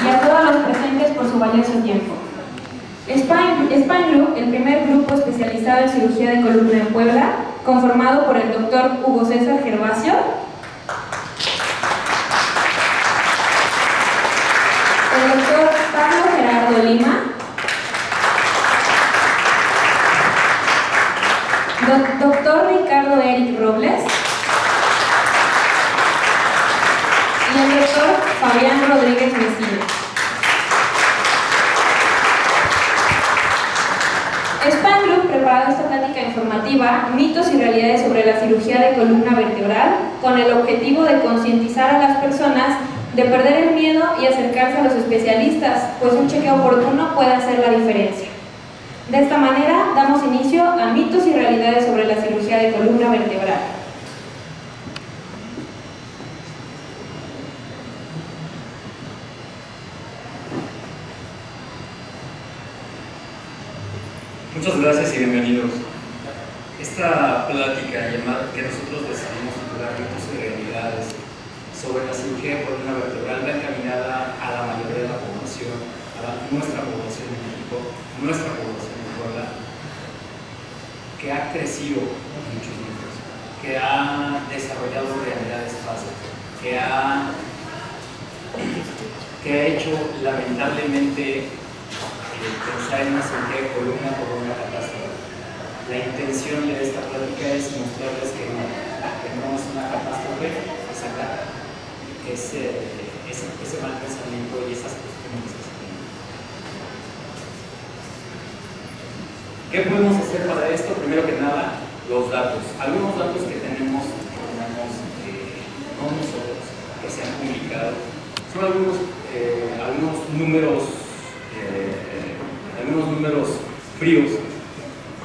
y a todos los presentes por su valioso tiempo. Spine Group, el primer grupo especializado en cirugía de columna en Puebla, conformado por el Dr. Hugo César Gervasio, el Dr. Pablo Gerardo Lima, Dr. Ricardo Eric Robles y el Dr. Fabián Rodríguez Mesina. Spine Group preparado esta plática informativa, mitos y realidades sobre la cirugía de columna vertebral, con el objetivo de concientizar a las personas de perder el miedo y acercarse a los especialistas, pues un chequeo oportuno puede hacer la diferencia. De esta manera, damos inicio a mitos y realidades sobre la cirugía de columna vertebral. Muchas gracias y bienvenidos. Esta plática llamada que nosotros decidimos titular mitos y realidades sobre la cirugía de columna vertebral va encaminada a la mayoría de la población, a nuestra población en México, nuestra población en Puebla, que ha crecido muchos mitos, que ha desarrollado realidades falsas, que ha hecho lamentablemente pensar en una cirugía de columna como una catástrofe. La intención de esta plática es mostrarles que no es una catástrofe, es sacar ese mal pensamiento y esas costumbres que se tienen. ¿Qué podemos hacer para esto? Primero que nada, los datos. Algunos datos que tenemos no nosotros, que se han publicado, son algunos números fríos,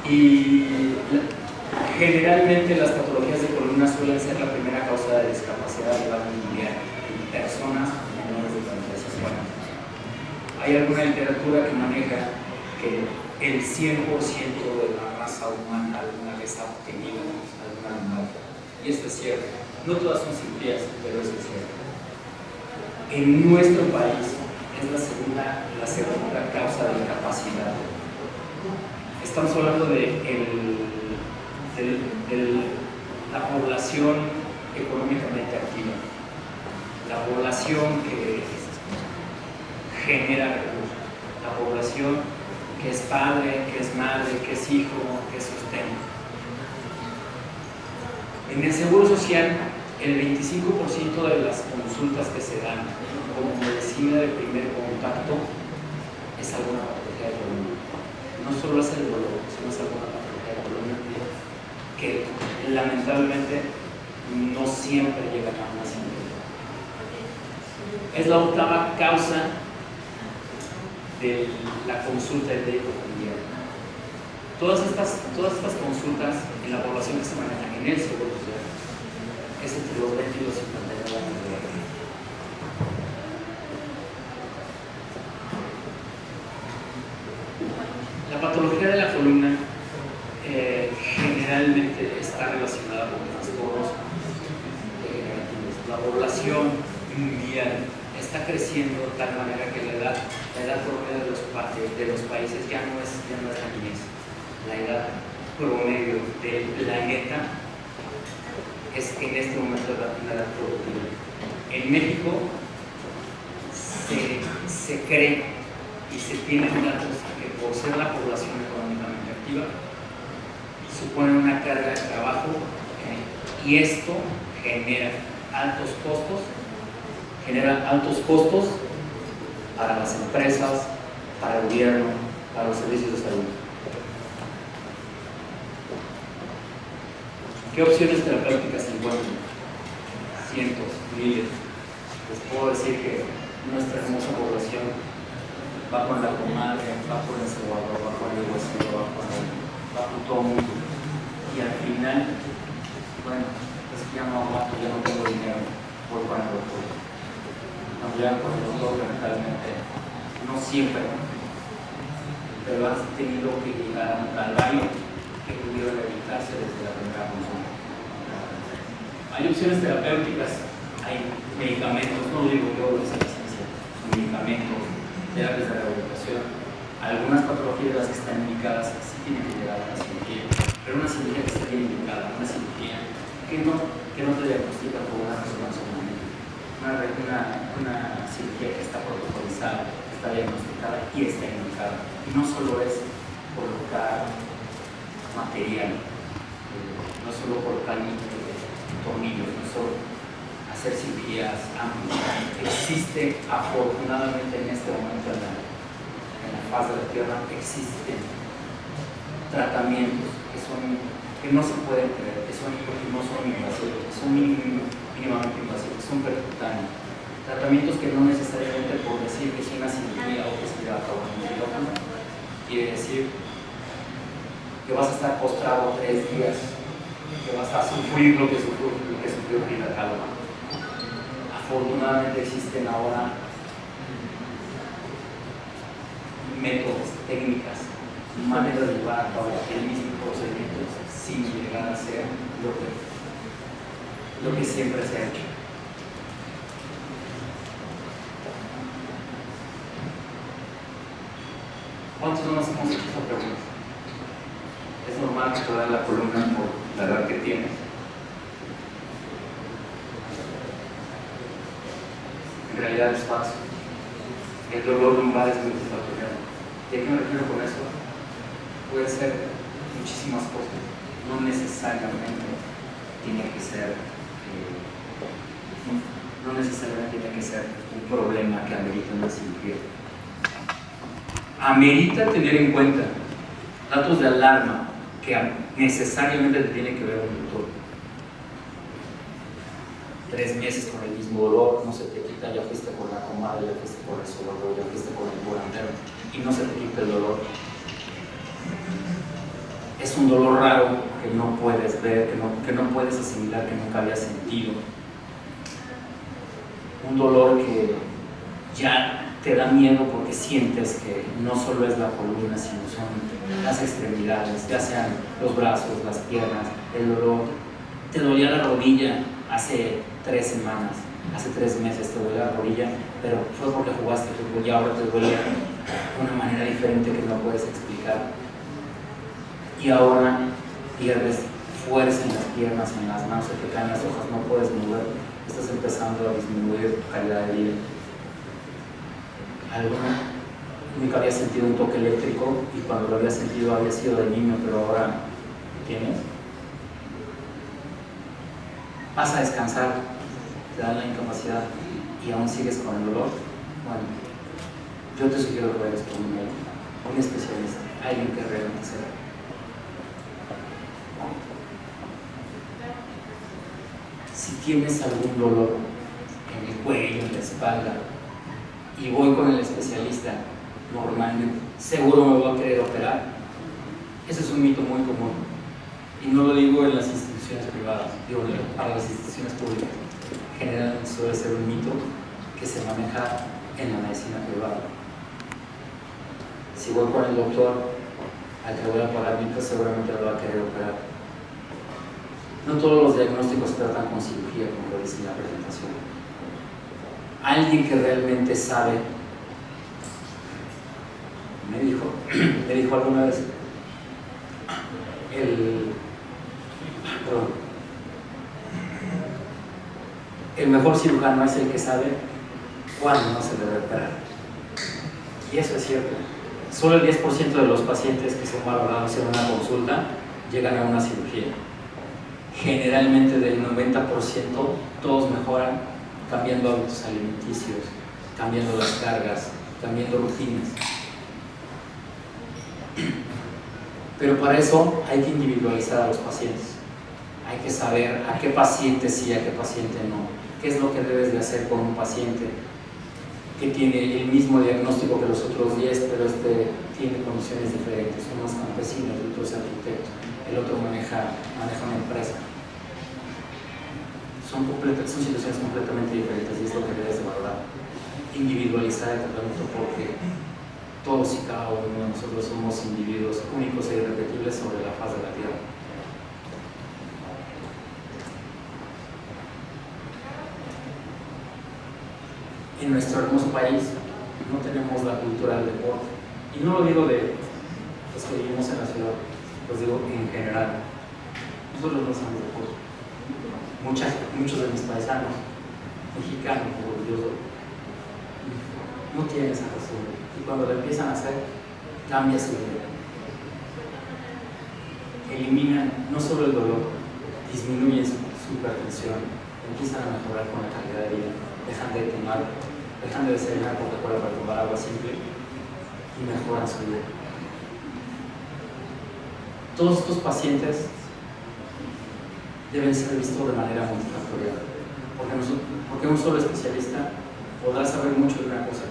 y generalmente las patologías de columna suelen ser la primera causa de discapacidad a nivel mundial en personas menores de 45 años. Hay alguna literatura que maneja que el 100% de la raza humana alguna vez ha obtenido alguna lumbalgia, y esto es cierto. No todas son cirugías, pero eso es cierto. En nuestro país es la segunda causa de incapacidad. Estamos hablando de la población económicamente activa, la población que genera recursos, la población que es padre, que es madre, que es hijo, que es sustento. En el Seguro Social, el 25% de las consultas que se dan como medicina de primer contacto es alguna patología de columna. No solo es el dolor, sino es alguna patología de columna que lamentablemente no siempre llega a más simple. Es la octava causa de la consulta de médico familiar. Todas estas consultas en la población que se maneja en el Seguro Social es entre los 20 y los 59 años de edad. La patología de la columna generalmente está relacionada con trastornos degenerativos. La población mundial está creciendo de tal manera que la edad promedio de los países ya no es la niñez. La edad promedio del planeta es en este momento la edad productiva. En México se cree y se tienen datos que por ser la población económicamente activa supone una carga de trabajo, y esto genera altos costos para las empresas, para el gobierno, para los servicios de salud. ¿Qué opciones terapéuticas se encuentran? Cientos, miles. Les puedo decir que nuestra hermosa población va con la comadre, va con el cebuador, va con el huesero, va con todo el mundo. Y al final, bueno, es que ya no aguanto, ya no tengo dinero, voy con el doctor. Nos llevan con el doctor realmente, no siempre, pero han tenido que llegar a un calvario que pudieron evitarse desde la primera consulta. Hay opciones terapéuticas, hay medicamentos, no digo yo, es la ciencia, medicamentos, terapias de rehabilitación. Algunas patologías las que están indicadas sí tienen que llegar a una cirugía, pero una cirugía que está bien indicada, una cirugía que no te diagnostica por una resonancia magnética, una cirugía que está protocolizada, que está diagnosticada y está indicada. Y no solo es colocar material, no solo colocar tornillos, no solo hacer cirugías amplias. Existe, afortunadamente en este momento en la faz de la Tierra, existen tratamientos que no se pueden creer, que no son invasivos, que son mínimamente invasivos, que son percutáneos. Tratamientos que no necesariamente por decir que es una cirugía o que se lleva a cabo en un quirófano, quiere decir que vas a estar postrado 3 días, que vas a sufrir lo que sufrió Frida Kahlo. Afortunadamente existen ahora métodos, técnicas, maneras de llevar a cabo el mismo procedimiento sin llegar a ser lo que siempre se ha hecho. ¿Cuántos no nos hemos hecho esa pregunta? Es normal que te duele la columna por la edad que tienes. En realidad es falso. El dolor lumbar es multifactorial. ¿Y a qué me refiero con eso? Puede ser muchísimas cosas. No necesariamente tiene que ser un problema que amerita una cirugía. Amerita tener en cuenta datos de alarma que necesariamente te tiene que ver un doctor. 3 meses con el mismo dolor, no se te quita, ya fuiste con la comadre, ya fuiste con el soborno, ya fuiste con el curandero y no se te quita el dolor. Es un dolor raro que no puedes ver, que no puedes asimilar, que nunca habías sentido. Un dolor que ya te da miedo porque sientes que no solo es la columna, sino son las extremidades, ya sean los brazos, las piernas, el dolor. Te dolía la rodilla hace 3 semanas, hace 3 meses te dolía la rodilla, pero fue porque jugaste fútbol y ahora te duele de una manera diferente que no puedes explicar. Y ahora pierdes fuerza en las piernas, en las manos, se te caen las hojas, no puedes mover, estás empezando a disminuir tu calidad de vida. Nunca había sentido un toque eléctrico y cuando lo había sentido había sido de niño, pero ahora ¿lo tienes? Vas a descansar, te dan la incapacidad y aún sigues con el dolor. Bueno, yo te sugiero que vayas con un médico, un especialista, alguien que realmente sepa. Si tienes algún dolor en el cuello, en la espalda, y voy con el especialista, normalmente, seguro me voy a querer operar. Ese es un mito muy común. Y no lo digo en las instituciones privadas, digo para las instituciones públicas. Generalmente suele ser un mito que se maneja en la medicina privada. Si voy con el doctor al que voy a pagar mientras, seguramente me va a querer operar. No todos los diagnósticos se tratan con cirugía, como lo dice en la presentación. Alguien que realmente sabe me dijo alguna vez el mejor cirujano es el que sabe cuándo no se debe operar. Y eso es cierto. Solo el 10% de los pacientes que son valorados en una consulta llegan a una cirugía. Generalmente del 90% todos mejoran cambiando hábitos alimenticios, cambiando las cargas, cambiando rutinas. Pero para eso hay que individualizar a los pacientes. Hay que saber a qué paciente sí, a qué paciente no. ¿Qué es lo que debes de hacer con un paciente que tiene el mismo diagnóstico que los otros 10, pero tiene condiciones diferentes? Uno es campesino, el otro es arquitecto, el otro maneja una empresa. Son situaciones completamente diferentes y es lo que debes de valorar. Individualizar el tratamiento porque todos y cada uno de nosotros somos individuos únicos e irrepetibles sobre la faz de la Tierra. en nuestro hermoso país no tenemos la cultura del deporte. Y no lo digo de los que vivimos en la ciudad, los digo en general. Nosotros no hacemos deporte. Muchos de mis paisanos, mexicanos, como yo soy, no tienen esa costumbre. Y cuando lo empiezan a hacer, cambia su vida. Eliminan no solo el dolor, disminuyen su hipertensión, empiezan a mejorar con la calidad de vida, dejan de tomar, dejan de desayunar Coca-Cola para tomar agua simple y mejoran su vida. Todos estos pacientes deben ser vistos de manera multifactorial, porque un solo especialista podrá saber mucho de una cosa,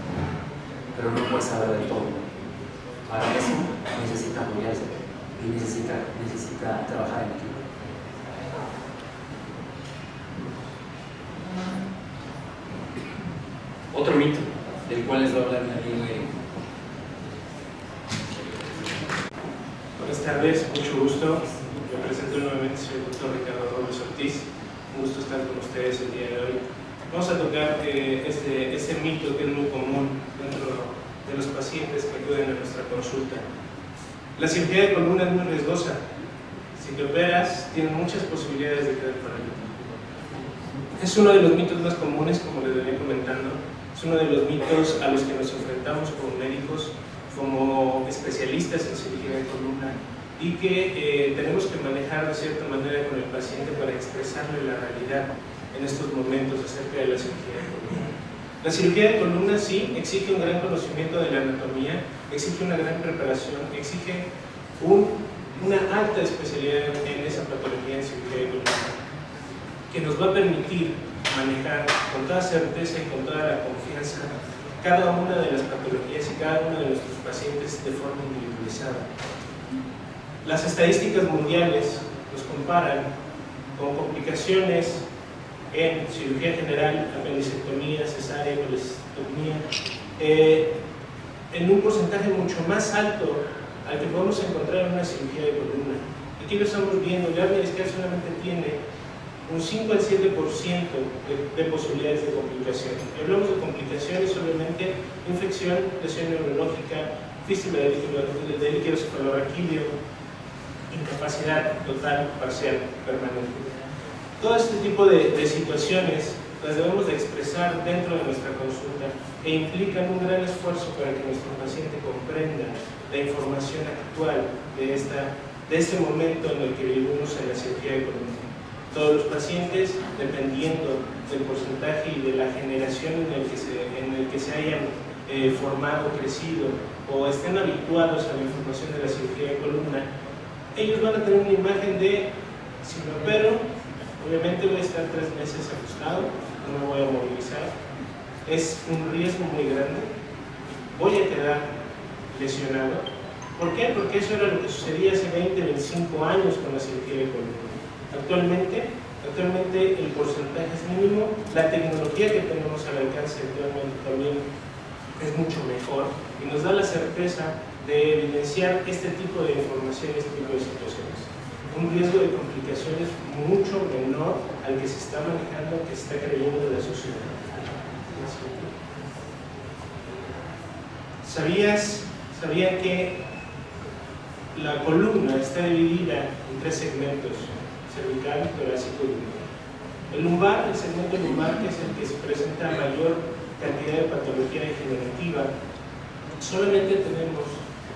pero no puede saber de todo. Para eso necesita apoyarse y necesita trabajar en equipo. Otro mito del cual les voy a hablar mi amigo Eric. Buenas tardes, mucho gusto. Me presento nuevamente, soy el doctor Ricardo Robles Ortiz. Un gusto estar con ustedes el día de hoy. Vamos a tocar este mito que es muy común dentro de los pacientes que acuden a nuestra consulta. La cirugía de columna es muy riesgosa. Si te operas, tienes muchas posibilidades de quedar paralítico. Es uno de los mitos más comunes, como les venía comentando. Es uno de los mitos a los que nos enfrentamos como médicos, como especialistas en cirugía de columna, y que tenemos que manejar de cierta manera con el paciente para expresarle la realidad en estos momentos acerca de la cirugía de columna. La cirugía de columna sí exige un gran conocimiento de la anatomía, exige una gran preparación, exige una alta especialidad en esa patología en cirugía de columna, que nos va a permitir manejar con toda certeza y con toda la confianza cada una de las patologías y cada uno de nuestros pacientes de forma individualizada. Las estadísticas mundiales nos comparan con complicaciones en cirugía general, apendicectomía, cesárea, colecistectomía, en un porcentaje mucho más alto al que podemos encontrar en una cirugía de columna. Aquí lo estamos viendo, la hernia discal solamente tiene un 5 al 7% de posibilidades de complicación. Y hablamos de complicaciones, obviamente, infección, lesión neurológica, fístula de líquido cefalorraquídeo, incapacidad total, parcial, permanente. Todo este tipo de situaciones las debemos de expresar dentro de nuestra consulta e implican un gran esfuerzo para que nuestro paciente comprenda la información actual de este momento en el que vivimos en la cirugía de columna. Todos los pacientes, dependiendo del porcentaje y de la generación en el que se hayan formado, crecido o estén habituados a la información de la cirugía de columna, ellos van a tener una imagen de: si me opero, obviamente voy a estar 3 meses acostado, no me voy a movilizar, es un riesgo muy grande, voy a quedar lesionado. ¿Por qué? Porque eso era lo que sucedía hace 20, 25 años con la cirugía de columna. Actualmente el porcentaje es mínimo, la tecnología que tenemos al alcance actualmente también es mucho mejor y nos da la certeza de evidenciar este tipo de información, este tipo de situaciones. Un riesgo de complicaciones mucho menor al que se está manejando, que se está creyendo de la sociedad. ¿Sabían que la columna está dividida en 3 segmentos: cervical, torácico y lumbar? El lumbar, el segmento lumbar, que es el que se presenta mayor cantidad de patología degenerativa, solamente tenemos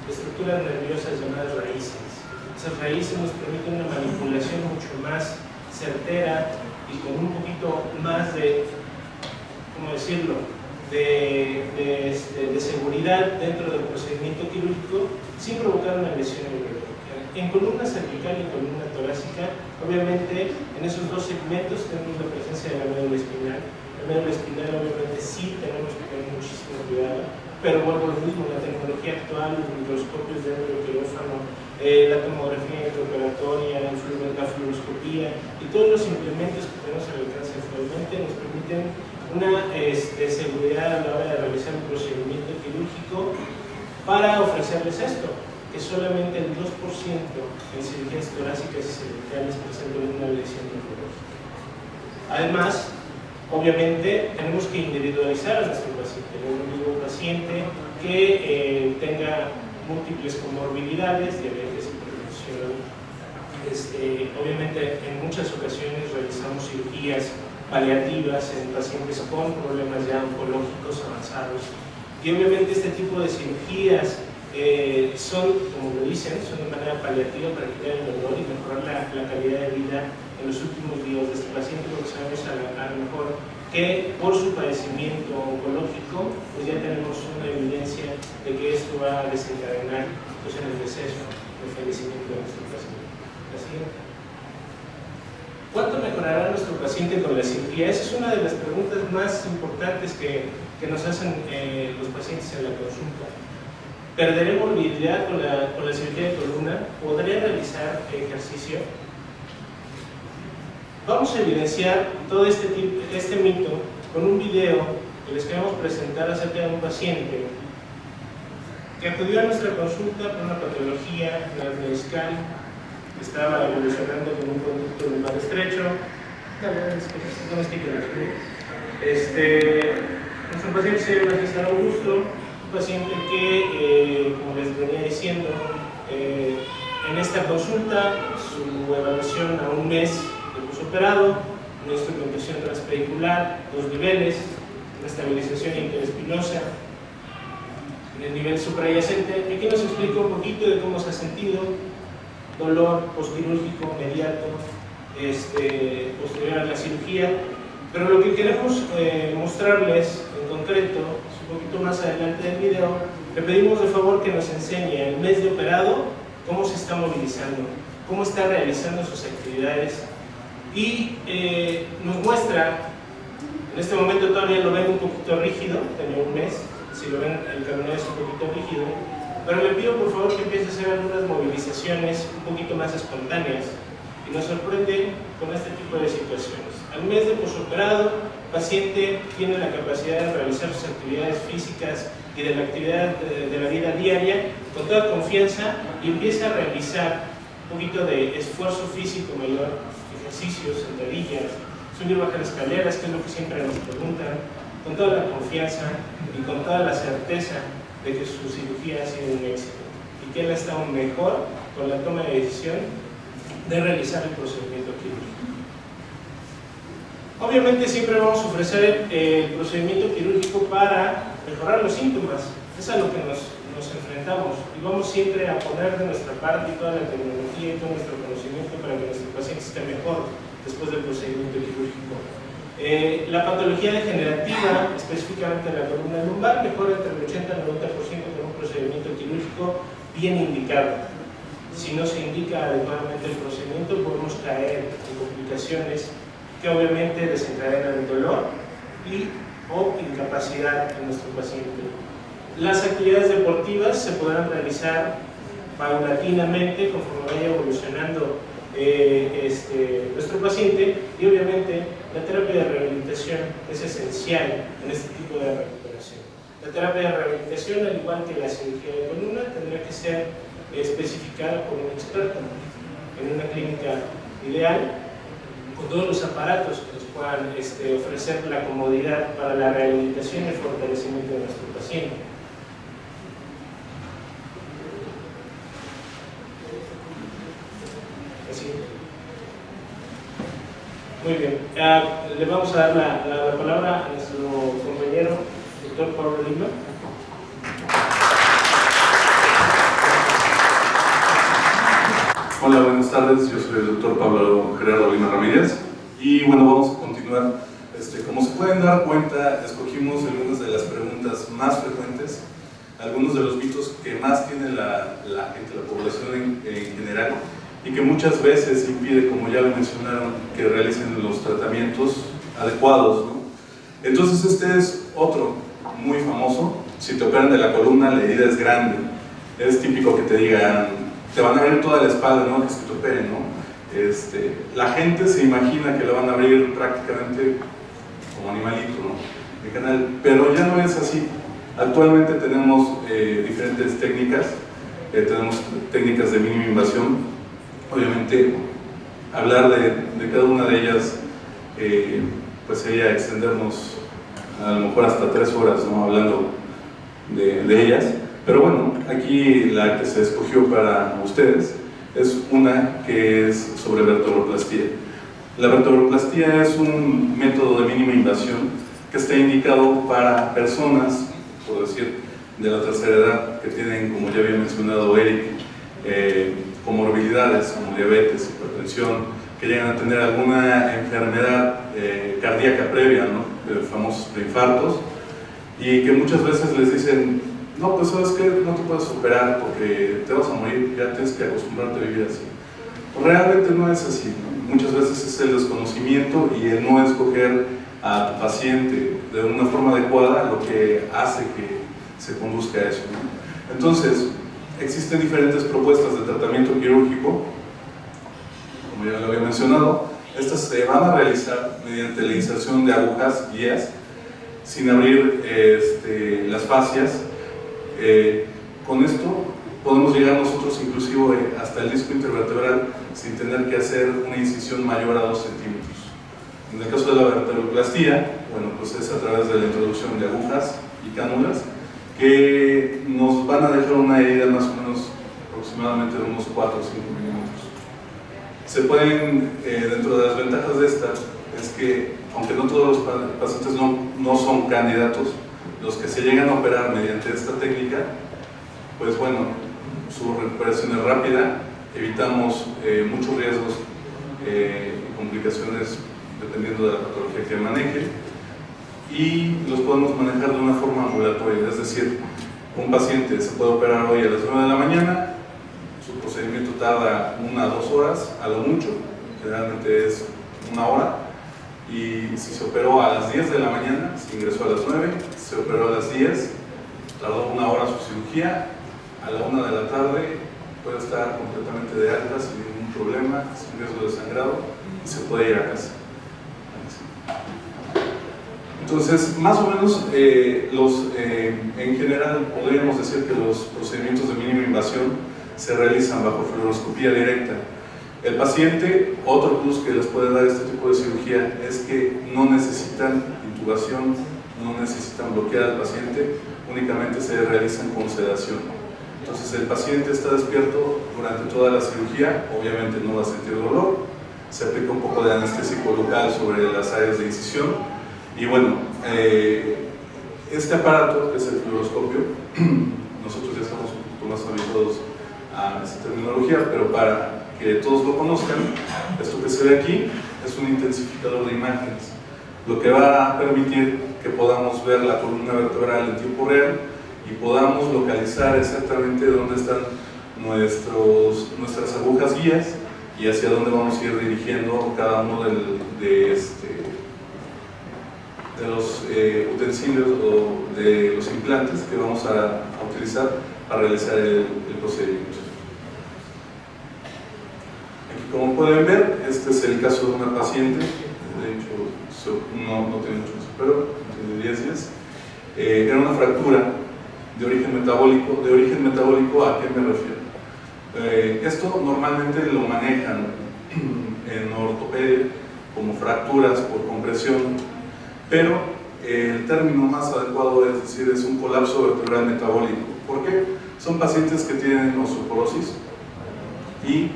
estructuras nerviosas llamadas raíces. Esas raíces nos permiten una manipulación mucho más certera y con un poquito más de, ¿cómo decirlo?, de seguridad dentro del procedimiento quirúrgico sin provocar una lesión neurológica. En columna cervical y columna torácica, obviamente en esos 2 segmentos tenemos la presencia de la médula espinal. La médula espinal obviamente sí tenemos que tener muchísimo cuidado, pero vuelvo a lo mismo, la tecnología actual, los microscopios de neuroquirófano, la tomografía intraoperatoria, la fluoroscopía y todos los implementos que tenemos al alcance actualmente nos permiten una seguridad a la hora de realizar un procedimiento quirúrgico para ofrecerles esto, que solamente el 2% en cirugías torácicas y cervicales presentan una lesión neurológica. Además, obviamente tenemos que individualizar a nuestro paciente. No digo un paciente que tenga múltiples comorbilidades, diabetes, hipertensión. Obviamente en muchas ocasiones realizamos cirugías paliativas en pacientes con problemas ya oncológicos avanzados, y obviamente este tipo de cirugías son, como lo dicen, son de manera paliativa para quitar el dolor y mejorar la calidad de vida en los últimos días de este paciente, porque sabemos a lo mejor que por su padecimiento oncológico pues ya tenemos una evidencia de que esto va a desencadenar pues, en el deceso, el fallecimiento de nuestro paciente. La siguiente. ¿Cuánto mejorará nuestro paciente con la cirugía? Esa es una de las preguntas más importantes que nos hacen los pacientes en la consulta. ¿Perderé movilidad con la cirugía de columna? ¿Podré realizar ejercicio? Vamos a evidenciar todo este mito con un video que les queremos presentar acerca de un paciente que acudió a nuestra consulta por una patología discal, que estaba evolucionando con un conducto lumbar estrecho. Nuestro paciente se llama César Augusto, un paciente que, como les venía diciendo, en esta consulta, su evaluación a un mes de posoperado, una instrumentación transpedicular, 2 niveles, una estabilización interespinosa en el nivel suprayacente. Aquí nos explica un poquito de cómo se ha sentido, dolor postquirúrgico inmediato, posterior a la cirugía. Pero lo que queremos mostrarles en concreto, un poquito más adelante del video, le pedimos de favor que nos enseñe el mes de operado cómo se está movilizando, cómo está realizando sus actividades, y nos muestra, en este momento todavía lo ven un poquito rígido, tenía un mes, si lo ven el caminar es un poquito rígido, pero le pido por favor que empiece a hacer algunas movilizaciones un poquito más espontáneas, y nos sorprende con este tipo de situaciones. Al mes de posoperado, el paciente tiene la capacidad de realizar sus actividades físicas y de la actividad de la vida diaria con toda confianza, y empieza a realizar un poquito de esfuerzo físico mayor, ejercicios, sentadillas, subir y bajar escaleras, que es lo que siempre nos preguntan, con toda la confianza y con toda la certeza de que su cirugía ha sido un éxito y que él está aún mejor con la toma de decisión de realizar el procedimiento quirúrgico. Obviamente siempre vamos a ofrecer el procedimiento quirúrgico para mejorar los síntomas, es a lo que nos enfrentamos, y vamos siempre a poner de nuestra parte toda la tecnología y todo nuestro conocimiento para que nuestro paciente esté mejor después del procedimiento quirúrgico. La patología degenerativa, específicamente la columna lumbar, mejora entre el 80 y el 90% con un procedimiento quirúrgico bien indicado. Si no se indica adecuadamente el procedimiento, podemos caer en complicaciones que obviamente desencadenan dolor o incapacidad en nuestro paciente. Las actividades deportivas se podrán realizar paulatinamente conforme vaya evolucionando nuestro paciente, y obviamente la terapia de rehabilitación es esencial en este tipo de recuperación. La terapia de rehabilitación, al igual que la cirugía de columna, tendrá que ser especificada por un experto en una clínica ideal, con todos los aparatos que nos puedan ofrecer la comodidad para la rehabilitación y el fortalecimiento de nuestro paciente. Así. Muy bien, le vamos a dar la palabra a nuestro compañero, doctor Pablo Lima. Hola, buenas tardes, yo soy el doctor Pablo Gerardo Lima Ramírez, y bueno, vamos a continuar. Como se pueden dar cuenta, escogimos algunas de las preguntas más frecuentes, algunos de los mitos que más tiene la gente, la población en general, y que muchas veces impide, como ya lo mencionaron, que realicen los tratamientos adecuados, ¿no? Entonces este es otro muy famoso: si te operan de la columna, la herida es grande. Es típico que te digan, te van a abrir toda la espalda, ¿no? Que se te operen, ¿no? La gente se imagina que lo van a abrir prácticamente como animalito, ¿no? Pero ya no es así. Actualmente tenemos diferentes técnicas, tenemos técnicas de mínima invasión. Obviamente, hablar de cada una de ellas pues sería extendernos a lo mejor hasta 3 horas, ¿no?, hablando de ellas. Pero bueno, aquí la que se escogió para ustedes es una que es sobre vertebroplastía. La vertebroplastía es un método de mínima invasión que está indicado para personas, por decir, de la tercera edad, que tienen, como ya había mencionado Eric, comorbilidades como diabetes, hipertensión, que llegan a tener alguna enfermedad cardíaca previa, ¿no?, famosos preinfartos, y que muchas veces les dicen: no, pues sabes que no te puedes operar porque te vas a morir, ya tienes que acostumbrarte a vivir así. Realmente no es así, ¿no? Muchas veces es el desconocimiento y el no escoger a tu paciente de una forma adecuada lo que hace que se conduzca a eso, ¿no? Entonces, existen diferentes propuestas de tratamiento quirúrgico, como ya lo había mencionado. Estas se van a realizar mediante la inserción de agujas guías sin abrir las fascias. Con esto podemos llegar nosotros inclusive hasta el disco intervertebral sin tener que hacer una incisión mayor a 2 centímetros. En el caso de la vertebroplastía, bueno, pues es a través de la introducción de agujas y cánulas que nos van a dejar una herida más o menos aproximadamente de unos 4 o 5 milímetros. Se pueden, dentro de las ventajas de esta, es que aunque no todos los pacientes no son candidatos, los que se llegan a operar mediante esta técnica, pues bueno, su recuperación es rápida, evitamos muchos riesgos y complicaciones dependiendo de la patología que maneje, y los podemos manejar de una forma ambulatoria, es decir, un paciente se puede operar hoy a las 9 de la mañana, su procedimiento tarda 1 a 2 horas, a lo mucho, generalmente es 1 hora, y si se operó a las 10 de la mañana, se ingresó a las 9, se operó a las 10, tardó 1 hora su cirugía, a la 1 de la tarde puede estar completamente de alta sin ningún problema, sin riesgo de sangrado, y se puede ir a casa. Entonces, más o menos, en general podríamos decir que los procedimientos de mínima invasión se realizan bajo fluoroscopía directa. El paciente, otro plus que les puede dar este tipo de cirugía es que no necesitan intubación, no necesitan bloquear al paciente, únicamente se realizan con sedación. Entonces el paciente está despierto durante toda la cirugía, obviamente no va a sentir dolor, se aplica un poco de anestésico local sobre las áreas de incisión, y bueno, este aparato, que es el fluoroscopio, nosotros ya estamos un poco más habituados a esa terminología, pero para que todos lo conozcan, esto que se ve aquí es un intensificador de imágenes, lo que va a permitir que podamos ver la columna vertebral en tiempo real y podamos localizar exactamente dónde están nuestras agujas guías y hacia dónde vamos a ir dirigiendo cada uno de los utensilios o de los implantes que vamos a utilizar para realizar el procedimiento. Aquí, como pueden ver, este es el caso de una paciente, de hecho no tiene mucho que superar, tiene 10 días. Era una fractura de origen metabólico. ¿De origen metabólico a qué me refiero? Esto normalmente lo manejan en ortopedia como fracturas por compresión, pero el término más adecuado es decir, es un colapso vertebral metabólico. ¿Por qué? Son pacientes que tienen osteoporosis y,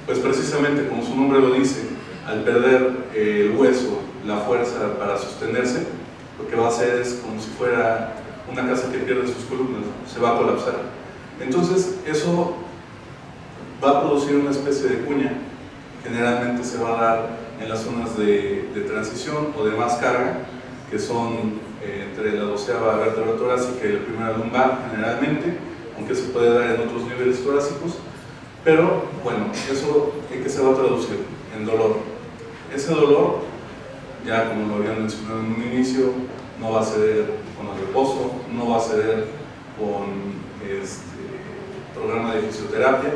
pues precisamente como su nombre lo dice, al perder el hueso, la fuerza para sostenerse, lo que va a hacer es como si fuera una casa que pierde sus columnas, se va a colapsar. Entonces eso va a producir una especie de cuña, generalmente se va a dar en las zonas de transición o de más carga, que son entre la 12ª vértebra torácica y la primera lumbar generalmente, aunque se puede dar en otros niveles torácicos, pero bueno, eso ¿en qué se va a traducir? En dolor. Ese dolor, ya como lo habían mencionado en un inicio, no va a ceder con el reposo, no va a ceder con programa de fisioterapia,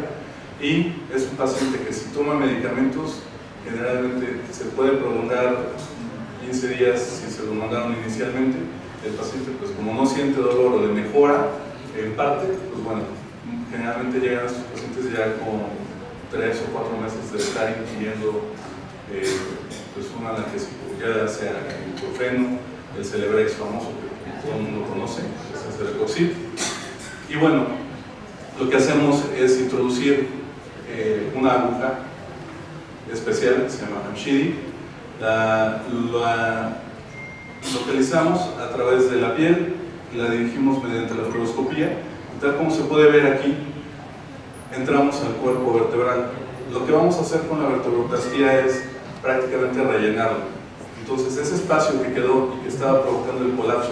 y es un paciente que si toma medicamentos generalmente se puede prolongar 15 días si se lo mandaron inicialmente. El paciente, pues como no siente dolor o le mejora en parte, pues bueno, generalmente llegan estos pacientes ya con 3 o 4 meses de estar ingiriendo pues un analgésico ya sea el ibuprofeno, el Celebrex famoso que todo el mundo conoce, que es el Celecoxib. Y bueno, lo que hacemos es introducir una aguja especial que se llama Hamshidi. La localizamos a través de la piel y la dirigimos mediante la fluoroscopía. Tal como se puede ver aquí, entramos al cuerpo vertebral. Lo que vamos a hacer con la vertebroplastia es prácticamente rellenarlo. Entonces ese espacio que quedó y que estaba provocando el colapso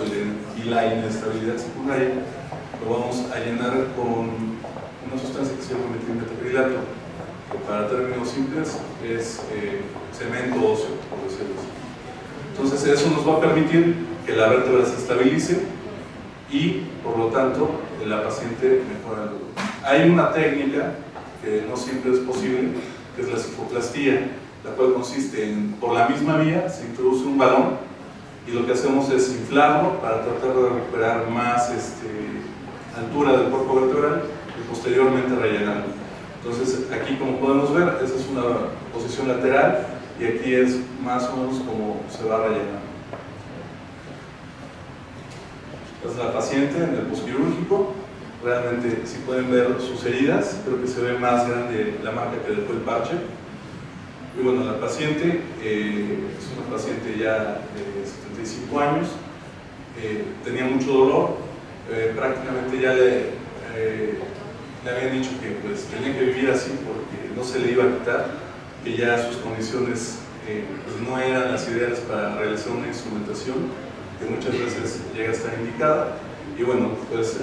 y la inestabilidad secundaria, lo vamos a llenar con una sustancia que se llama metilmetacrilato, que para términos simples es cemento óseo, por decirlo así. Entonces eso nos va a permitir que la vértebra se estabilice y por lo tanto la paciente mejora el dolor. Hay una técnica que no siempre es posible, que es la cifoplastía, la cual consiste en, por la misma vía, se introduce un balón y lo que hacemos es inflarlo para tratar de recuperar más altura del cuerpo vertebral y posteriormente rellenarlo. Entonces aquí, como podemos ver, esa es una posición lateral y aquí es más o menos como se va a rellenar. Esta es la paciente en el posquirúrgico. Realmente, si pueden ver sus heridas, creo que se ve más grande la marca que dejó el parche. Y bueno, la paciente es una paciente ya de 75 años, tenía mucho dolor, prácticamente ya le habían dicho que pues, tenía que vivir así porque no se le iba a quitar, que ya sus condiciones pues, no eran las ideales para realizar una instrumentación, que muchas veces llega a estar indicada. Y bueno, pues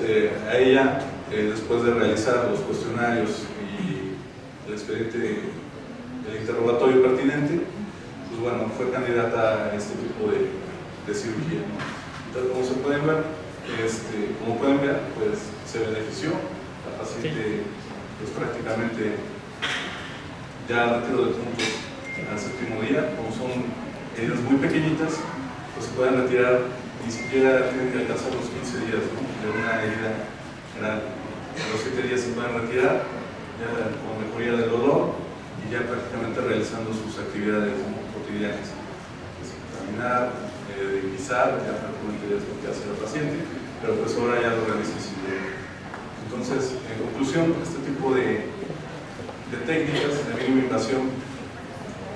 a ella, después de realizar los cuestionarios y el expediente, el interrogatorio pertinente, pues bueno, fue candidata a este tipo de cirugía, ¿no? Entonces, como se pueden ver, como pueden ver, pues se benefició. La paciente, pues prácticamente ya retiro de puntos al séptimo día, como son heridas muy pequeñitas, pues se pueden retirar. Ni siquiera tienen que alcanzar los 15 días, ¿no? De una herida grande. A los 7 días se pueden retirar, ya con mejoría del dolor y ya prácticamente realizando sus actividades cotidianas. Caminar, pisar, ya prácticamente es lo que hace la paciente, pero pues ahora ya lo realiza sin dolor. Entonces, en conclusión, este tipo de técnicas de mínima invasión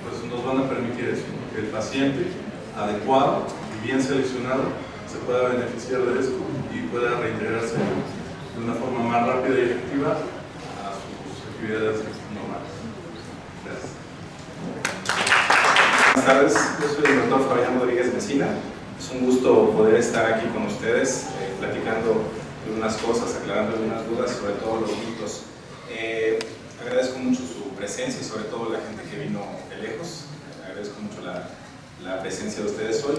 pues nos van a permitir eso, ¿no? Que el paciente adecuado y bien seleccionado se pueda beneficiar de esto y pueda reintegrarse de una forma más rápida y efectiva a sus actividades normales. Gracias. Buenas tardes, yo soy el doctor Fabián Rodríguez Mesina. Es un gusto poder estar aquí con ustedes, platicando algunas cosas, aclarando algunas dudas, sobre todo los mitos. Agradezco mucho su presencia y sobre todo la gente que vino de lejos. Agradezco mucho la presencia de ustedes hoy.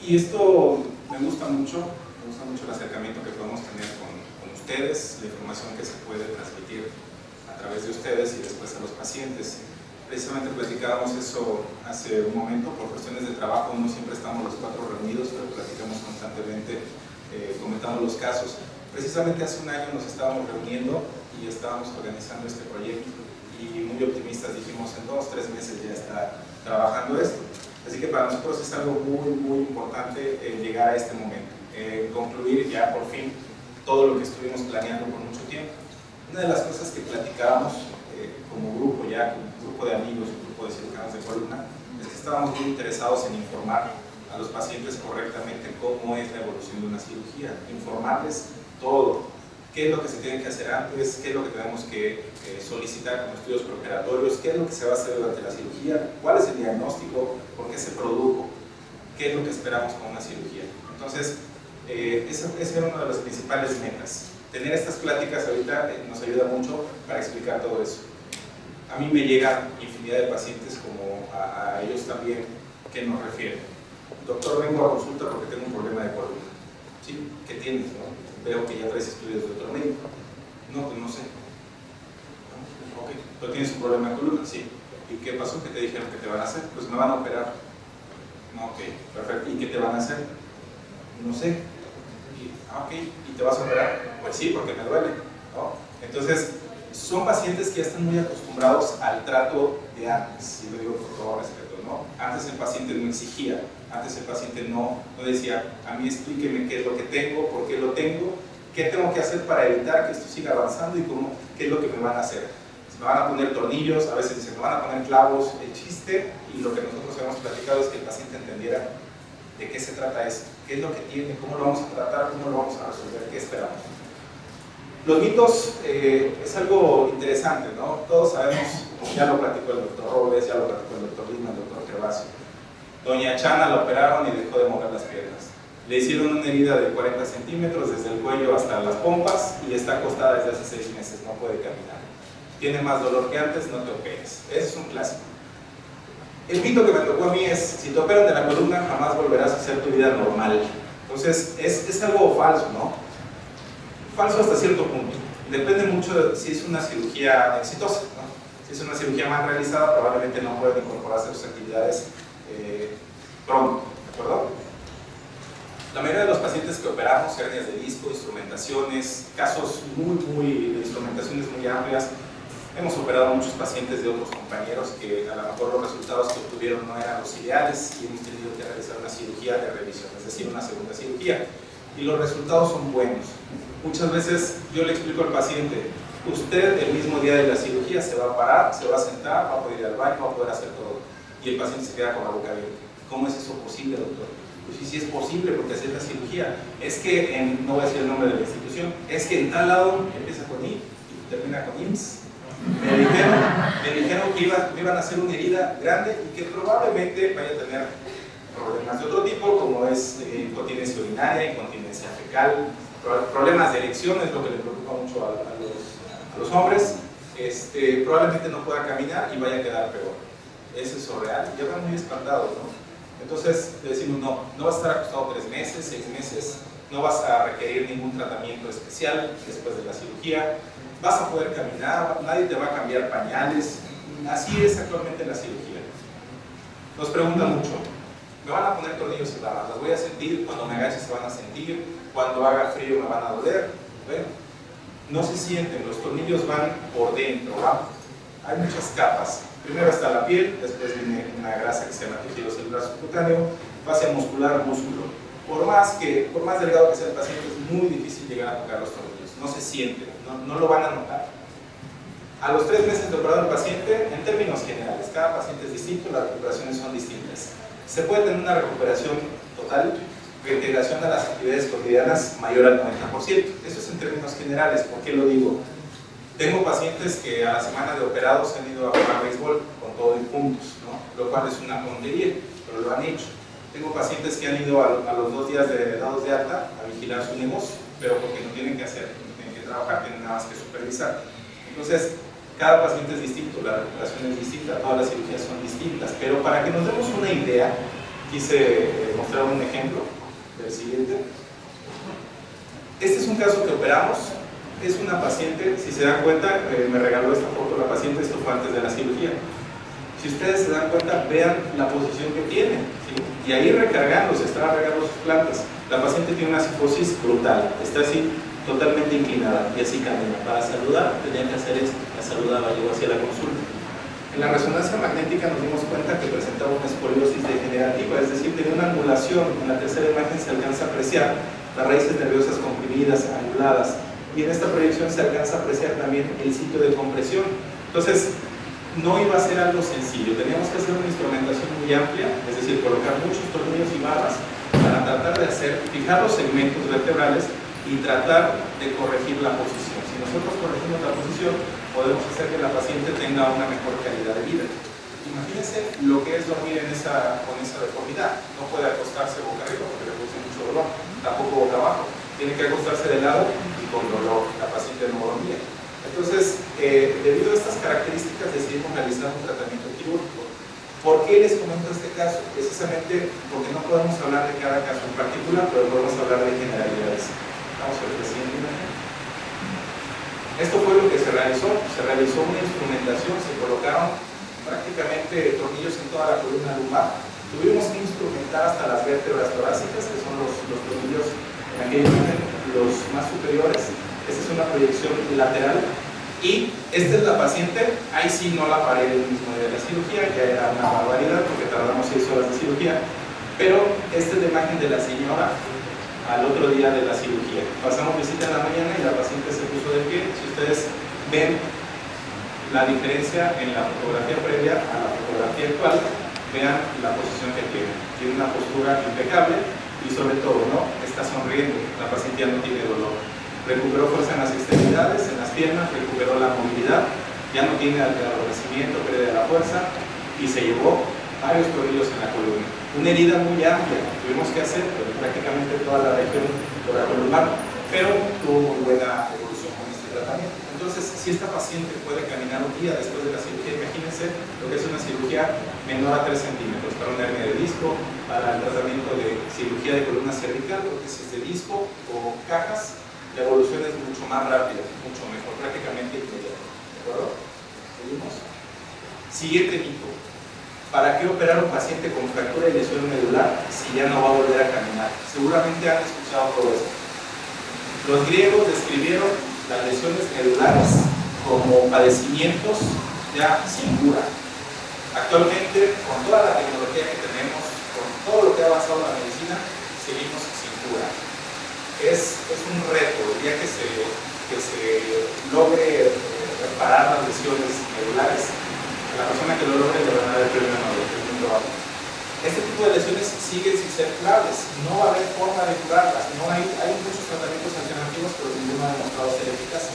Y esto me gusta mucho el acercamiento que podemos tener con ustedes, la información que se puede transmitir a través de ustedes y después a los pacientes. Precisamente platicábamos eso hace un momento, por cuestiones de trabajo no siempre estamos los cuatro reunidos, pero platicamos constantemente, comentando los casos. Precisamente hace un año nos estábamos reuniendo y estábamos organizando este proyecto y muy optimistas dijimos en 2 o 3 meses ya está trabajando esto. Así que para nosotros es algo muy importante llegar a este momento, concluir ya por fin todo lo que estuvimos planeando por mucho tiempo. Una de las cosas que platicábamos como grupo, ya como grupo de amigos, un grupo de cirujanos de columna, es que estábamos muy interesados en informar a los pacientes correctamente cómo es la evolución de una cirugía, informarles todo, qué es lo que se tiene que hacer antes, qué es lo que tenemos que solicitar como estudios preoperatorios, qué es lo que se va a hacer durante la cirugía, cuál es el diagnóstico, por qué se produjo, qué es lo que esperamos con una cirugía. Entonces, esa era una de las principales metas. Tener estas pláticas ahorita nos ayuda mucho para explicar todo eso. A mí me llegan infinidad de pacientes como a ellos también que nos refieren. Doctor, vengo a consulta porque tengo un problema de columna. ¿Sí? ¿Qué tienes? ¿No? Veo que ya traes estudios de otro médico. No, pues no sé. ¿No? Ok, pero tienes un problema de columna, sí. ¿Y qué pasó? ¿Qué te dijeron que te van a hacer? Pues me van a operar. No, ok, perfecto. ¿Y qué te van a hacer? No sé. Ok, ¿y te vas a operar? Pues sí, porque me duele, ¿no? Entonces, son pacientes que ya están muy acostumbrados al trato de antes, y lo digo con todo respeto, ¿no? ¿no? Antes el paciente no exigía, antes el paciente no decía, a mí explíqueme qué es lo que tengo, por qué lo tengo, qué tengo que hacer para evitar que esto siga avanzando y qué es lo que me van a hacer. Me van a poner tornillos, a veces dicen, me van a poner clavos, el chiste, y lo que nosotros hemos platicado es que el paciente entendiera de qué se trata esto, qué es lo que tiene, cómo lo vamos a tratar, cómo lo vamos a resolver, qué esperamos. Los mitos es algo interesante, ¿no? Todos sabemos, ya lo platicó el doctor Robles, ya lo platicó el doctor Lima, el doctor Gervasio. Doña Chana la operaron y dejó de mover las piernas. Le hicieron una herida de 40 centímetros desde el cuello hasta las pompas y está acostada desde hace 6 meses, no puede caminar. Tiene más dolor que antes, no te operes. Ese es un clásico. El mito que me tocó a mí es, si te operan de la columna, jamás volverás a hacer tu vida normal. Entonces, es algo falso, ¿no? Falso hasta cierto punto. Depende mucho de si es una cirugía exitosa, ¿no? Si es una cirugía mal realizada, probablemente no pueden incorporarse a sus actividades pronto, ¿de acuerdo? La mayoría de los pacientes que operamos, hernias de disco, instrumentaciones, casos de instrumentaciones muy amplias. Hemos operado a muchos pacientes de otros compañeros que a lo mejor los resultados que obtuvieron no eran los ideales y hemos tenido que realizar una cirugía de revisión, es decir, una segunda cirugía. Y los resultados son buenos. Muchas veces yo le explico al paciente, usted el mismo día de la cirugía se va a parar, se va a sentar, va a poder ir al baño, va a poder hacer todo. Y el paciente se queda con la boca abierta. ¿Cómo es eso posible, doctor? Pues sí es posible porque hacer la cirugía. Es que, no voy a decir el nombre de la institución, es que en tal lado empieza con I y termina con IMSS. Me dijeron que me iban a hacer una herida grande y que probablemente vaya a tener problemas de otro tipo, como es incontinencia urinaria, incontinencia fecal, problemas de erección, es lo que le preocupa mucho a los hombres. Probablemente no pueda caminar y vaya a quedar peor. ¿Es eso real? Ya van muy espantados, ¿no? Entonces le decimos, no vas a estar acostado 3 meses, 6 meses, no vas a requerir ningún tratamiento especial después de la cirugía, vas a poder caminar, nadie te va a cambiar pañales. Así es actualmente la cirugía. Nos preguntan mucho, me van a poner tornillos y barras, las voy a sentir, cuando me agache se van a sentir, cuando haga frío me van a doler. Bueno, no se sienten, los tornillos van por dentro, ¿va? Hay muchas capas. Primero está la piel, después viene una grasa que se llama tejido celular subcutáneo, fascia muscular, músculo. Por más delgado que sea el paciente, es muy difícil llegar a tocar los tornillos, no se sienten, no lo van a notar. A los 3 meses de operar al paciente, en términos generales, cada paciente es distinto, las recuperaciones son distintas. Se puede tener una recuperación total, reintegración a las actividades cotidianas mayor al 90%. Eso es en términos generales. ¿Por qué lo digo? Tengo pacientes que a la semana de operados han ido a jugar béisbol con todo y puntos, ¿no? Lo cual es una tontería, pero lo han hecho. Tengo pacientes que han ido a los 2 días dados de alta a vigilar su negocio, pero porque no tienen que hacer, no tienen que trabajar, tienen nada más que supervisar. Entonces, cada paciente es distinto, la recuperación es distinta, todas las cirugías son distintas, pero para que nos demos una idea, quise mostrar un ejemplo del siguiente. Este es un caso que operamos, es una paciente, si se dan cuenta, me regaló esta foto la paciente, esto fue antes de la cirugía. Si ustedes se dan cuenta, vean la posición que tiene, ¿sí? Y ahí recargándose, está recargando sus plantas. La paciente tiene una cifosis brutal, está así totalmente inclinada y así camina. Para saludar tenía que hacer esto, la saludaba, llegó hacia la consulta. En la resonancia magnética nos dimos cuenta que presentaba una escoliosis degenerativa, es decir, tenía una angulación. En la tercera imagen se alcanza a apreciar las raíces nerviosas comprimidas, anguladas, y en esta proyección se alcanza a apreciar también el sitio de compresión. Entonces, no iba a ser algo sencillo, teníamos que hacer una instrumentación muy amplia, es decir, colocar muchos tornillos y barras para tratar de fijar los segmentos vertebrales y tratar de corregir la posición. Si nosotros corregimos la posición, podemos hacer que la paciente tenga una mejor calidad de vida. Imagínense lo que es dormir con esa deformidad. No puede acostarse boca arriba porque le produce mucho dolor, tampoco boca abajo. Tiene que acostarse de lado y con dolor. La paciente no dormía. Entonces, debido a estas características, decidimos realizar un tratamiento quirúrgico. ¿Por qué les comento este caso? Precisamente porque no podemos hablar de cada caso en particular, pero podemos hablar de generalidades. Vamos a ver la siguiente imagen. Esto fue lo que se realizó una instrumentación, se colocaron prácticamente tornillos en toda la columna lumbar. Tuvimos que instrumentar hasta las vértebras torácicas, que son los tornillos en aquella imagen, los más superiores. Esta es una proyección lateral Y esta es la paciente, ahí sí no la paré el mismo día de la cirugía, ya era una barbaridad porque tardamos 6 horas de cirugía, pero esta es la imagen de la señora al otro día de la cirugía. Pasamos visita en la mañana y la paciente se puso de pie. Si ustedes ven la diferencia en la fotografía previa a la fotografía actual, vean la posición que tiene. Tiene una postura impecable y sobre todo, ¿no?, está sonriendo. La paciente ya no tiene dolor. Recuperó fuerza en las extremidades, en las piernas, recuperó la movilidad, ya no tiene adormecimiento, pérdida de la fuerza y se llevó varios tornillos en la columna. Una herida muy amplia, tuvimos que hacer prácticamente toda la región toracolumnar, pero tuvo muy buena evolución con este tratamiento. Entonces, si esta paciente puede caminar un día después de la cirugía, imagínense lo que es una cirugía menor a 3 centímetros para una hernia de disco, para el tratamiento de cirugía de columna cervical, prótesis de disco o cajas, la evolución es mucho más rápida, mucho mejor, prácticamente inmediata. ¿De acuerdo? ¿Seguimos? Siguiente mito. ¿Para qué operar a un paciente con fractura y lesión medular si ya no va a volver a caminar? Seguramente han escuchado todo esto. Los griegos describieron las lesiones medulares como padecimientos ya sin cura. Actualmente, con toda la tecnología que tenemos, con todo lo que ha avanzado la medicina, seguimos sin cura. Es un reto el día que se logre reparar las lesiones medulares. La persona que lo logre le van a dar el premio Nobel, el mundo. Este tipo de lesiones siguen sin ser curables, no va a haber forma de curarlas, hay muchos tratamientos alternativos, pero ninguno ha demostrado ser eficaz.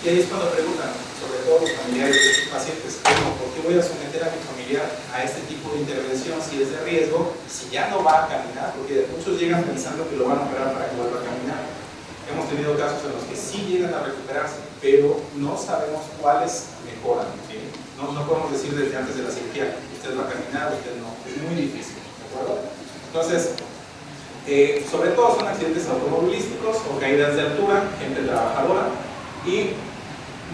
Y ahí es cuando preguntan, sobre todo los familiares de estos pacientes, ¿por qué voy a someter a mi familiar a este tipo de intervención si es de riesgo, si ya no va a caminar? Porque muchos llegan pensando que lo van a operar para que vuelva a caminar. Hemos tenido casos en los que sí llegan a recuperarse, pero no sabemos cuáles mejoran, ¿sí? No podemos decir desde antes de la cirugía, usted va a caminar, usted no, es muy difícil, ¿de acuerdo? Entonces, sobre todo son accidentes automovilísticos o caídas de altura, gente trabajadora, y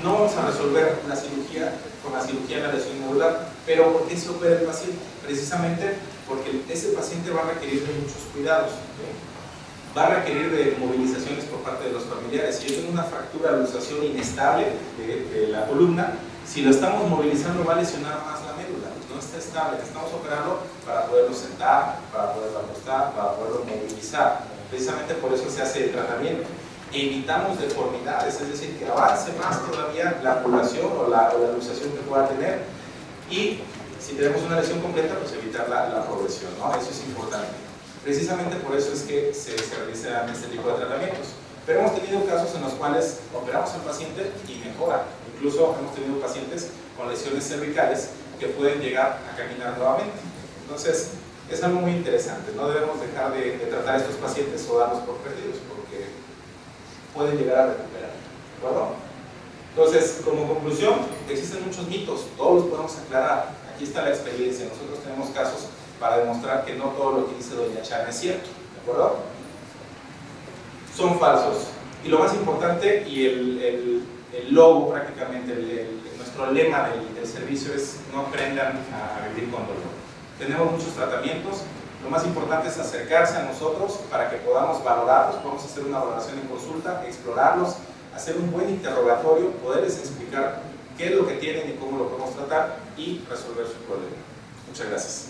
no vamos a resolver la cirugía con la cirugía de la lesión medular. Pero ¿por qué se opera el paciente? Precisamente porque ese paciente va a requerir de muchos cuidados, ¿sí? Va a requerir de movilizaciones por parte de los familiares. Si yo tengo una fractura, luxación inestable de la columna, si lo estamos movilizando va a lesionar más la médula, no está estable. Estamos operando para poderlo sentar, para poderlo acostar, para poderlo movilizar. Precisamente por eso se hace el tratamiento. Evitamos deformidades, es decir, que avance más todavía la población o la luxación que pueda tener. Y si tenemos una lesión completa, pues evitar la progresión, ¿no? Eso es importante. Precisamente por eso es que se realizan este tipo de tratamientos. Pero hemos tenido casos en los cuales operamos al paciente y mejora. Incluso hemos tenido pacientes con lesiones cervicales que pueden llegar a caminar nuevamente. Entonces, es algo muy interesante. No debemos dejar de tratar a estos pacientes o darlos por perdidos, porque pueden llegar a recuperar. ¿De acuerdo? Entonces, como conclusión, existen muchos mitos, todos los podemos aclarar. Aquí está la experiencia. Nosotros tenemos casos para demostrar que no todo lo que dice doña Chana es cierto. ¿De acuerdo? Son falsos. Y lo más importante, y el logo prácticamente, nuestro lema del servicio es: no aprendan a vivir con dolor. Tenemos muchos tratamientos. Lo más importante es acercarse a nosotros para que podamos valorarlos. Podemos hacer una valoración en consulta, explorarlos, hacer un buen interrogatorio, poderles explicar qué es lo que tienen y cómo lo podemos tratar y resolver su problema. Muchas gracias.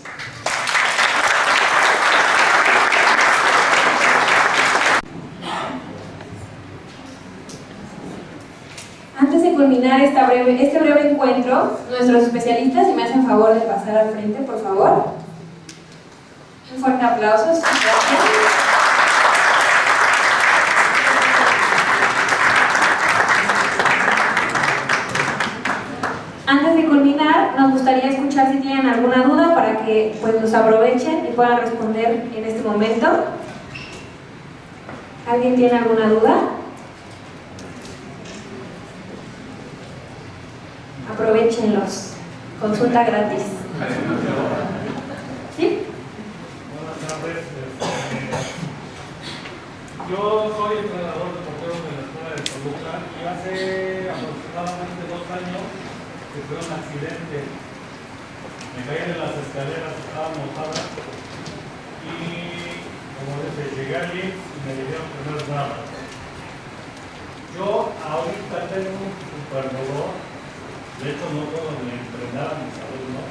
Antes de culminar este breve encuentro, nuestros especialistas, si me hacen favor de pasar al frente, por favor. Un fuerte aplauso. Gracias. Antes de culminar, nos gustaría escuchar si tienen alguna duda para que pues los aprovechen y puedan responder en este momento. ¿Alguien tiene alguna duda? Aprovechenlos. Consulta gratis. ¿Sí? Buenas tardes. Yo soy entrenador de porteros de la escuela de Toluca y hace aproximadamente 2 años que tuve un accidente. Me caí de las escaleras, estaba mojada y, como dice, llegué allí y me dieron primer grado. Yo ahorita tengo súper dolor. De hecho, no puedo ni entrenar a mis alumnos.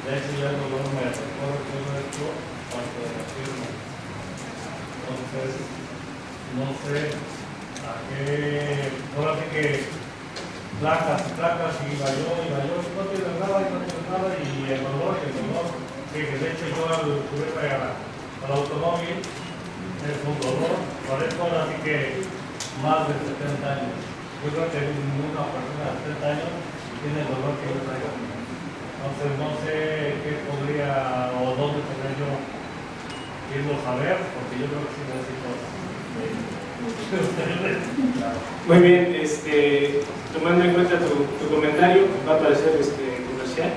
De hecho, ya el dolor me recorre todo esto parte de la pierna. Entonces, no sé a qué. Ahora sí que placas, y iba yo, no tiene nada, y el dolor, que de hecho yo al subirme al automóvil es un dolor, parezco ahora sí que más de 70 años. Yo creo que ninguna persona de 70 años tiene el dolor que yo traigo. Entonces no sé qué podría o dónde podría yo irlo a saber, porque yo creo que sí necesito Muy bien, tomando en cuenta tu comentario, va a parecer comercial,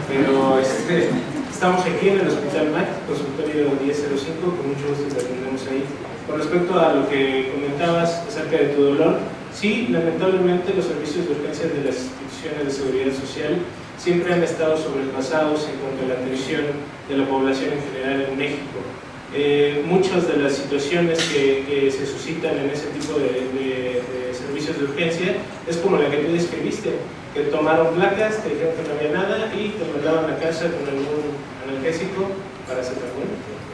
pero estamos aquí en el Hospital MAC, consultorio 1005, con mucho gusto te atendemos ahí. Con respecto a lo que comentabas acerca de tu dolor, sí, lamentablemente los servicios de urgencia de las instituciones de seguridad social siempre han estado sobrepasados en cuanto a la atención de la población en general en México. Muchas de las situaciones que se suscitan en ese tipo de servicios de urgencia es como la que tú describiste, que tomaron placas, te dijeron que no había nada y te mandaban a casa con algún analgésico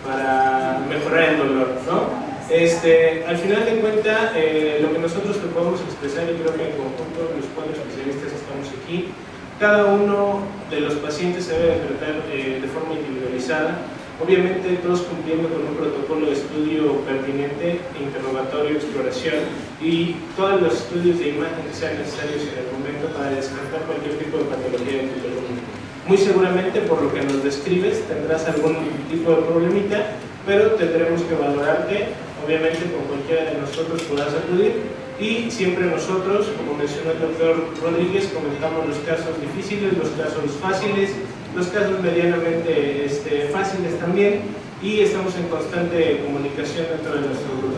para mejorar el dolor, ¿no? Al final de cuentas, lo que nosotros te podemos expresar, y creo que en conjunto los 4 especialistas estamos aquí, cada uno de los pacientes se debe tratar de forma individualizada, obviamente todos cumpliendo con un protocolo de estudio pertinente, interrogatorio, exploración y todos los estudios de imagen que sean necesarios en el momento para descartar cualquier tipo de patología de tu columna. Muy seguramente, por lo que nos describes, tendrás algún tipo de problemita, pero tendremos que valorarte. Obviamente con cualquiera de nosotros podrás acudir y siempre nosotros, como mencionó el doctor Rodríguez, comentamos los casos difíciles, los casos fáciles, los casos medianamente fáciles también, y estamos en constante comunicación dentro de nuestro grupo.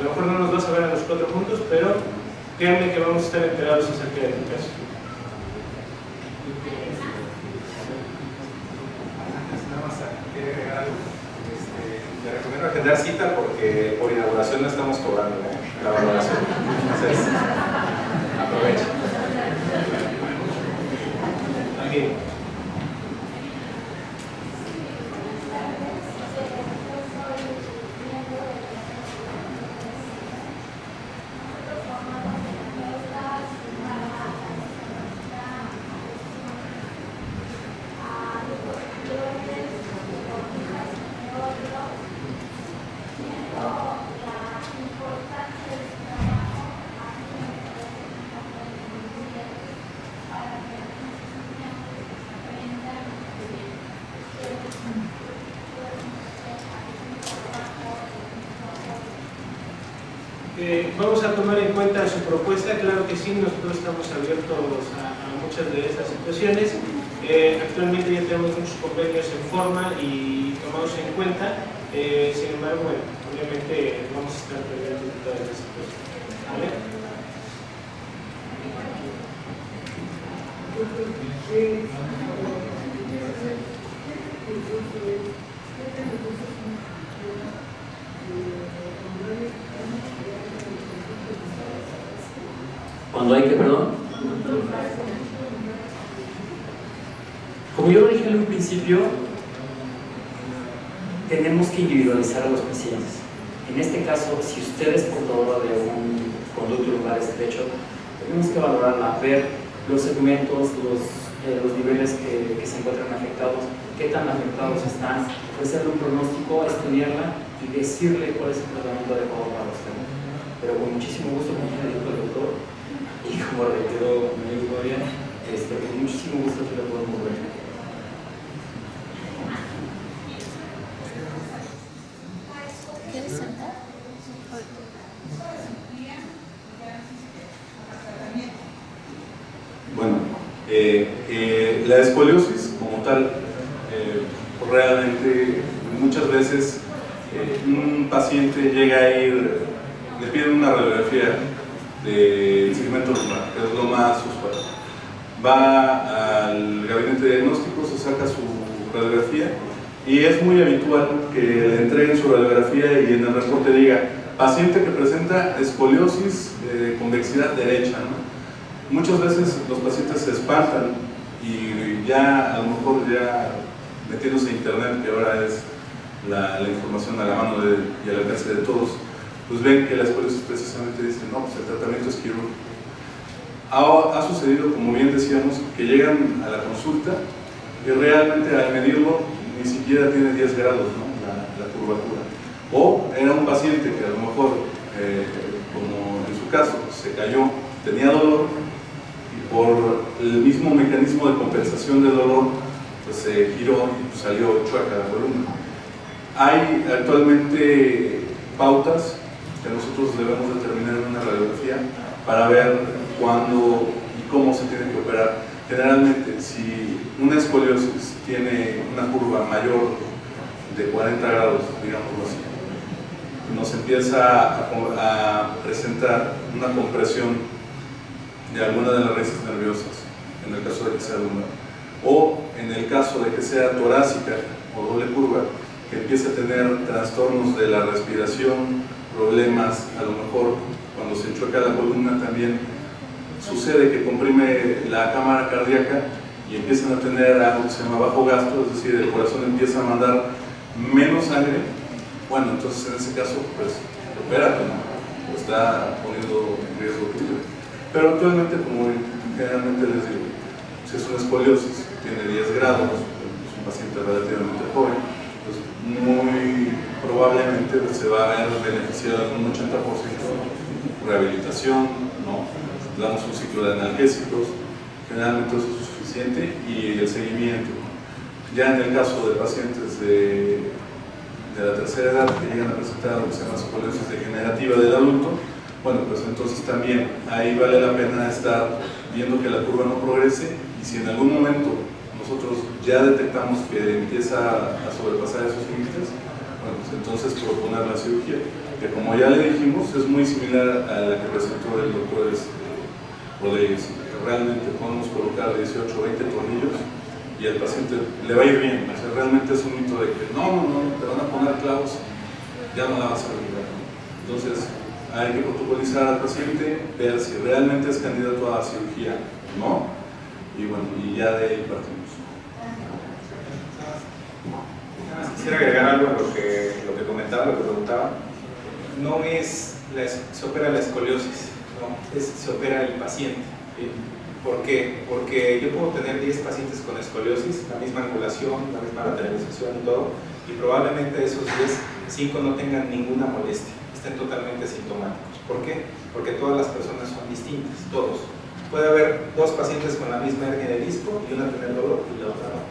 A lo mejor no nos vas a ver a los 4 juntos, pero créanme que vamos a estar enterados acerca de tu caso. Nada más quiero agregar algo. Te recomiendo agendar cita porque por inauguración no estamos cobrando la valoración. Entonces, aprovecha. Bien. Vamos a tomar en cuenta su propuesta, claro que sí, nosotros estamos abiertos a muchas de estas situaciones. Actualmente ya tenemos muchos convenios en forma y tomados en cuenta, sin embargo, bueno, obviamente vamos a estar pendientes de todas las situaciones. ¿Vale? Cuando hay que, perdón. Como yo lo dije en un principio, tenemos que individualizar a los pacientes. En este caso, si usted es portadora de un conducto lumbar estrecho, tenemos que valorarla, ver los segmentos, los niveles que se encuentran afectados, qué tan afectados están, ofrecerle un pronóstico, estudiarla y decirle cuál es el tratamiento adecuado para usted. Pero con muchísimo gusto, como ya dijo el doctor, y como reiteró mi amigo Gloria, con muchísimo gusto que lo podemos ver. ¿Quieres sentar? Bueno, la escoliosis como tal, realmente muchas veces un paciente llega a ir, le piden una radiografía del segmento lumbar, que es lo más usual. Va al gabinete de diagnóstico, se saca su radiografía y es muy habitual que le entreguen su radiografía y en el reporte diga paciente que presenta escoliosis de convexidad derecha, ¿no? Muchas veces los pacientes se espantan y ya a lo mejor ya metiéndose en internet, que ahora es la información a la mano y al alcance de todos, pues ven que la escoliosis precisamente dicen, no, pues el tratamiento es quirúrgico. Ha sucedido, como bien decíamos, que llegan a la consulta y realmente al medirlo ni siquiera tiene 10 grados, ¿no? la curvatura. O era un paciente que a lo mejor, como en su caso, se cayó, tenía dolor y por el mismo mecanismo de compensación del dolor, pues se giró y salió chueca la columna. Hay actualmente pautas que nosotros debemos determinar en una radiografía para ver cuándo y cómo se tiene que operar. Generalmente, si una escoliosis tiene una curva mayor de 40 grados, digámoslo así, nos empieza a presentar una compresión de alguna de las raíces nerviosas, en el caso de que sea lumbar, o en el caso de que sea torácica o doble curva, que empiece a tener trastornos de la respiración, problemas, a lo mejor cuando se choca la columna también sucede que comprime la cámara cardíaca y empiezan a tener algo que se llama bajo gasto, es decir, el corazón empieza a mandar menos sangre. Bueno, entonces en ese caso, pues, opérate, ¿no? Pues está poniendo en riesgo tu vida. Pero actualmente, como generalmente les digo, si es una escoliosis, tiene 10 grados, es un paciente relativamente joven, pues muy probablemente se va a ver beneficiado en un 80% rehabilitación, ¿no? Damos un ciclo de analgésicos, generalmente eso es suficiente, y el seguimiento. Ya en el caso de pacientes de la tercera edad que llegan a presentar lo que se llama escoliosis degenerativa del adulto, bueno, pues entonces también ahí vale la pena estar viendo que la curva no progrese, y si en algún momento nosotros ya detectamos que empieza a sobrepasar esos límites, bueno, pues entonces proponer la cirugía, que como ya le dijimos es muy similar a la que presentó el doctor Rodríguez. Realmente podemos colocar 18 o 20 tornillos y al paciente le va a ir bien. O sea, realmente es un mito de que no, te van a poner clavos, ya no la vas a liberar. Entonces hay que protocolizar al paciente, ver si realmente es candidato a cirugía o no, y bueno, y ya de ahí partimos. Quisiera agregar algo a lo que comentaba, lo que preguntaba. No es se opera la escoliosis, no, se opera el paciente. ¿Sí? ¿Por qué? Porque yo puedo tener 10 pacientes con escoliosis, la misma angulación, la misma lateralización y todo, y probablemente de esos 10, 5 no tengan ninguna molestia, estén totalmente sintomáticos. ¿Por qué? Porque todas las personas son distintas, todos. Puede haber 2 pacientes con la misma hernia de disco y una tener dolor y la otra no.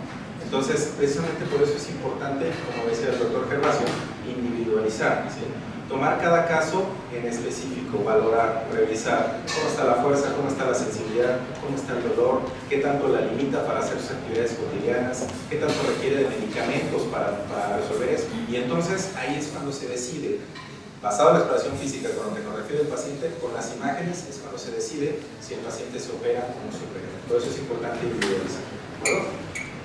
Entonces, precisamente por eso es importante, como decía el doctor Gervasio, individualizar, ¿sí? Tomar cada caso en específico, valorar, revisar cómo está la fuerza, cómo está la sensibilidad, cómo está el dolor, qué tanto la limita para hacer sus actividades cotidianas, qué tanto requiere de medicamentos para resolver eso. Y entonces ahí es cuando se decide, basado en la exploración física con lo que nos refiere el paciente, con las imágenes es cuando se decide si el paciente se opera o no se opera. Por eso es importante individualizar. ¿Verdad?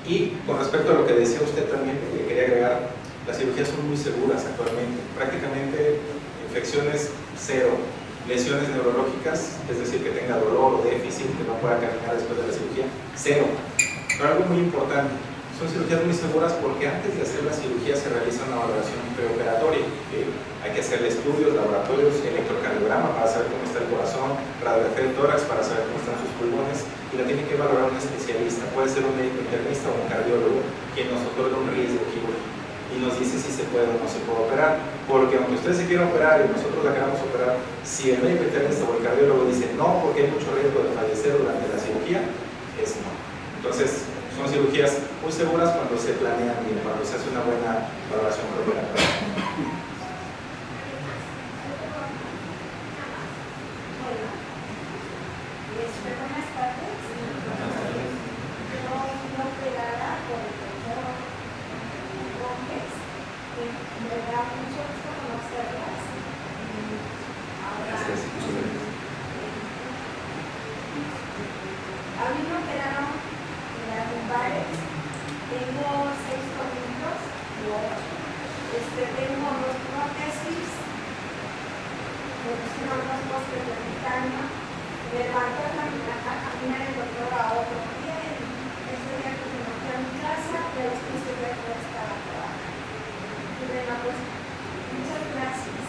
Y con respecto a lo que decía usted también, que quería agregar, las cirugías son muy seguras actualmente, prácticamente infecciones cero, lesiones neurológicas, es decir, que tenga dolor o déficit, que no pueda caminar después de la cirugía, cero. Pero algo muy importante, son cirugías muy seguras porque antes de hacer la cirugía se realiza una valoración preoperatoria. Hay que hacerle estudios, laboratorios, electrocardiograma para saber cómo está el corazón, radiografía de tórax para saber cómo están sus pulmones, y la tiene que valorar un especialista, puede ser un médico internista o un cardiólogo, quien nos otorga un riesgo quirúrgico y nos dice si se puede o no se puede operar, porque aunque usted se quiera operar y nosotros la queramos operar, si el médico internista o el cardiólogo dice no porque hay mucho riesgo de fallecer durante la cirugía, es no. Entonces son cirugías muy seguras cuando se planean bien, cuando se hace una buena valoración preoperatoria. levantar a caminar el doctor a otro día. Ese día que me fui a mi casa, de los 15 días no estaba trabajando. Y bueno, pues, muchas gracias.